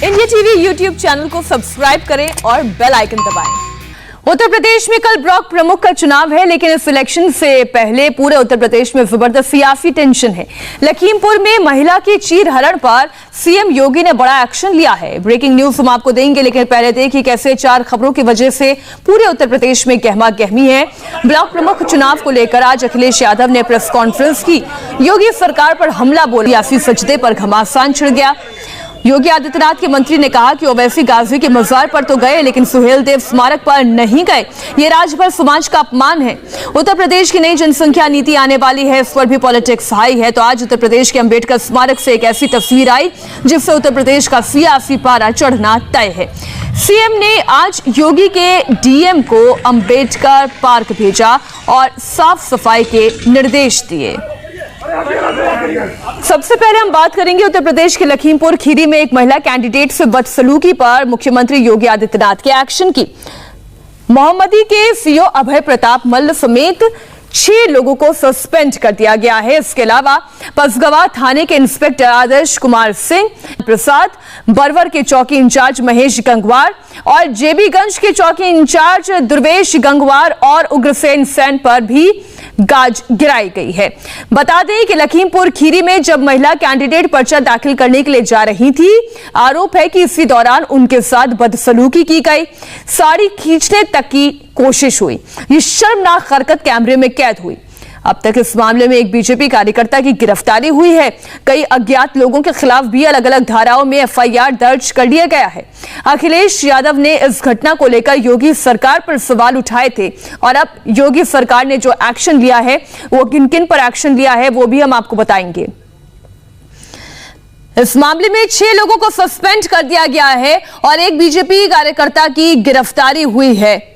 India TV YouTube channel को subscribe करें और बेल आइकन दबाएं। उत्तर प्रदेश में कल ब्लॉक प्रमुख का चुनाव है, लेकिन इस इलेक्शन से पहले पूरे उत्तर प्रदेश में जबरदस्त सियासी टेंशन है। लखीमपुर में महिला की चीरहरण पर सीएम योगी ने बड़ा एक्शन लिया है। ब्रेकिंग न्यूज हम आपको देंगे, लेकिन पहले देखिए कैसे 4 खबरों की वजह से पूरे उत्तर प्रदेश में गहमा गहमी है। ब्लॉक प्रमुख चुनाव को लेकर आज अखिलेश यादव ने प्रेस कॉन्फ्रेंस की। योगी सरकार पर हमला बोल सियासी सजदे पर घमासान छिड़ गया। योगी आदित्यनाथ के मंत्री ने कहा कि ओवैसी गाजी के मजार पर तो गए, लेकिन सुहेल देव स्मारक पर नहीं गए। ये राजभर समाज का अपमान है। उत्तर प्रदेश की नई जनसंख्या नीति आने वाली है, इस पर भी पॉलिटिक्स हाई है। तो आज उत्तर प्रदेश के अंबेडकर स्मारक से एक ऐसी तस्वीर आई जिससे उत्तर प्रदेश का सियासी पारा चढ़ना तय है। सीएम ने आज योगी के डीएम को अंबेडकर पार्क भेजा और साफ सफाई के निर्देश दिए। सबसे पहले हम बात करेंगे उत्तर प्रदेश के लखीमपुर खीरी में एक महिला कैंडिडेट से बदसलूकी पर मुख्यमंत्री योगी आदित्यनाथ के एक्शन की। मोहम्मदी के सीओ अभय प्रताप मल्ल समेत 6 लोगों को सस्पेंड कर दिया गया है। इसके अलावा पसगवा थाने के इंस्पेक्टर आदर्श कुमार सिंह प्रसाद, बरवर के चौकी इंचार्ज महेश गंगवार और जेबीगंज के चौकी इंचार्ज दुर्वेश गंगवार और उग्रसेन सेन पर भी गाज गिराई गई है। बता दें कि लखीमपुर खीरी में जब महिला कैंडिडेट पर्चा दाखिल करने के लिए जा रही थी, आरोप है कि इसी दौरान उनके साथ बदसलूकी की गई, साड़ी खींचने तक की कोशिश हुई। ये शर्मनाक हरकत कैमरे में कैद हुई। अब तक इस मामले में एक बीजेपी कार्यकर्ता की गिरफ्तारी हुई है। कई अज्ञात लोगों के खिलाफ भी अलग अलग धाराओं में एफआईआर दर्ज कर लिया गया है। अखिलेश यादव ने इस घटना को लेकर योगी सरकार पर सवाल उठाए थे और अब योगी सरकार ने जो एक्शन लिया है, वो किन किन पर एक्शन लिया है वो भी हम आपको बताएंगे। इस मामले में 6 लोगों को सस्पेंड कर दिया गया है और एक बीजेपी कार्यकर्ता की गिरफ्तारी हुई है।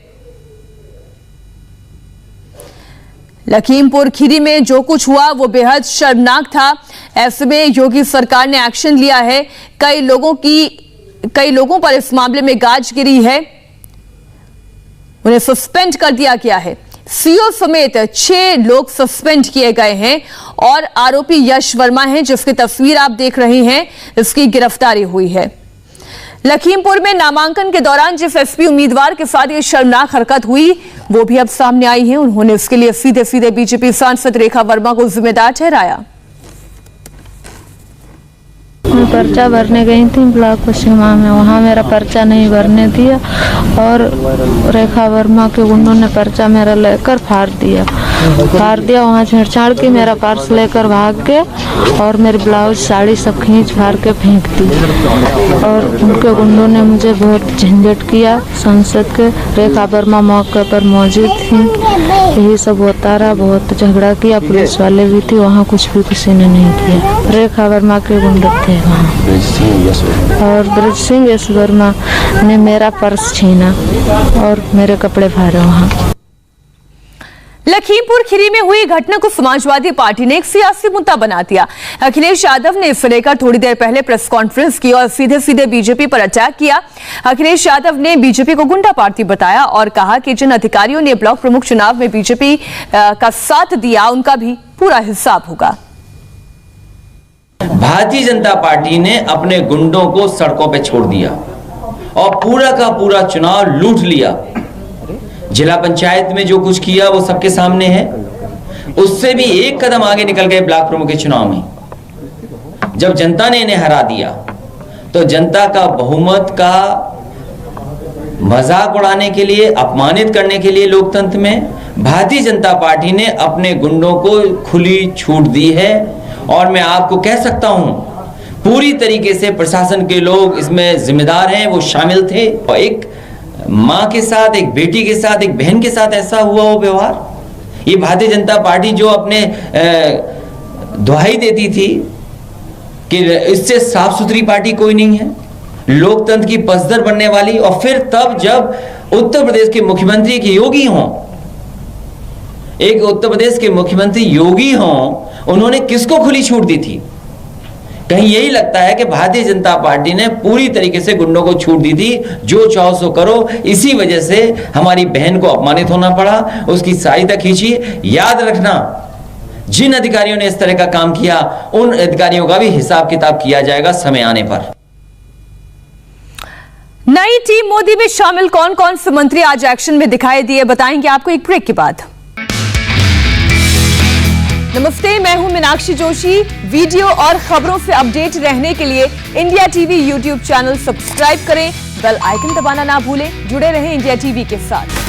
लखीमपुर खीरी में जो कुछ हुआ वो बेहद शर्मनाक था। ऐसे में योगी सरकार ने एक्शन लिया है। कई लोगों पर इस मामले में गाज गिरी है, उन्हें सस्पेंड कर दिया गया है। सीओ समेत 6 लोग सस्पेंड किए गए हैं और आरोपी यश वर्मा हैं, जिसकी तस्वीर आप देख रहे हैं, इसकी गिरफ्तारी हुई है। लखीमपुर में नामांकन के दौरान जिस एसपी उम्मीदवार के साथ ये शर्मनाक हरकत हुई वो भी अब सामने आई है। उन्होंने इसके लिए सीधे सीधे बीजेपी सांसद रेखा वर्मा को जिम्मेदार ठहराया। मैं पर्चा भरने गई थी ब्लॉक पश्चिमा में, वहाँ मेरा पर्चा नहीं भरने दिया और रेखा वर्मा के गुंडों ने पर्चा मेरा लेकर फाड़ दिया। वहाँ छेड़छाड़ की मेरा पर्स लेकर भाग गए और मेरी ब्लाउज साड़ी सब खींच फाड़ के फेंक दी और उनके गुंडों ने मुझे बहुत झंझट किया। संसद के रेखा वर्मा मौके पर मौजूद थी, यही सब होता रहा। बहुत झगड़ा किया, पुलिस वाले भी थे वहाँ, कुछ भी किसी ने नहीं किया। रेखा वर्मा के गुंडे थे वहाँ और ब्रज सिंह यश वर्मा ने मेरा पर्स छीना और मेरे कपड़े फाड़े। वहाँ लखीमपुर खीरी में हुई घटना को समाजवादी पार्टी ने एक सियासी मुद्दा बना दिया। अखिलेश यादव ने इसे लेकर थोड़ी देर पहले प्रेस कॉन्फ्रेंस की और सीधे सीधे बीजेपी पर अटैक किया। अखिलेश यादव ने बीजेपी को गुंडा पार्टी बताया और कहा कि जिन अधिकारियों ने ब्लॉक प्रमुख चुनाव में बीजेपी का साथ दिया, उनका भी पूरा हिसाब होगा। भारतीय जनता पार्टी ने अपने गुंडों को सड़कों पे छोड़ दिया और पूरा का पूरा चुनाव लूट लिया। जिला पंचायत में जो कुछ किया वो सबके सामने है। उससे भी एक कदम आगे निकल गए ब्लॉक प्रमुख के चुनाव में। जब जनता ने इन्हें हरा दिया तो जनता का बहुमत का मजाक उड़ाने के लिए, अपमानित करने के लिए लोकतंत्र में भारतीय जनता पार्टी ने अपने गुंडों को खुली छूट दी है। और मैं आपको कह सकता हूं पूरी तरीके से प्रशासन के लोग इसमें जिम्मेदार हैं, वो शामिल थे। और एक माँ के साथ, एक बेटी के साथ, एक बहन के साथ ऐसा हुआ वो व्यवहार, ये भारतीय जनता पार्टी जो अपने दुहाई देती थी कि इससे साफ सुथरी पार्टी कोई नहीं है, लोकतंत्र की पसदर बनने वाली। और फिर तब जब उत्तर प्रदेश के मुख्यमंत्री के योगी हों, एक उत्तर प्रदेश के मुख्यमंत्री योगी हों, उन्होंने किसको खुली छूट दी थी? कहीं यही लगता है कि भारतीय जनता पार्टी ने पूरी तरीके से गुंडों को छूट दी थी, जो चाहो सो करो। इसी वजह से हमारी बहन को अपमानित होना पड़ा, उसकी साड़ी तक खींची। याद रखना, जिन अधिकारियों ने इस तरह का काम किया, उन अधिकारियों का भी हिसाब किताब किया जाएगा समय आने पर। नई टीम मोदी में शामिल कौन कौन से मंत्री आज एक्शन में दिखाई दिए, बताएंगे आपको एक ब्रेक के बाद। नमस्ते, मैं हूं मीनाक्षी जोशी। वीडियो और खबरों से अपडेट रहने के लिए India TV YouTube channel subscribe करें, बेल आइकन दबाना ना भूलें। जुड़े रहें इंडिया टीवी के साथ।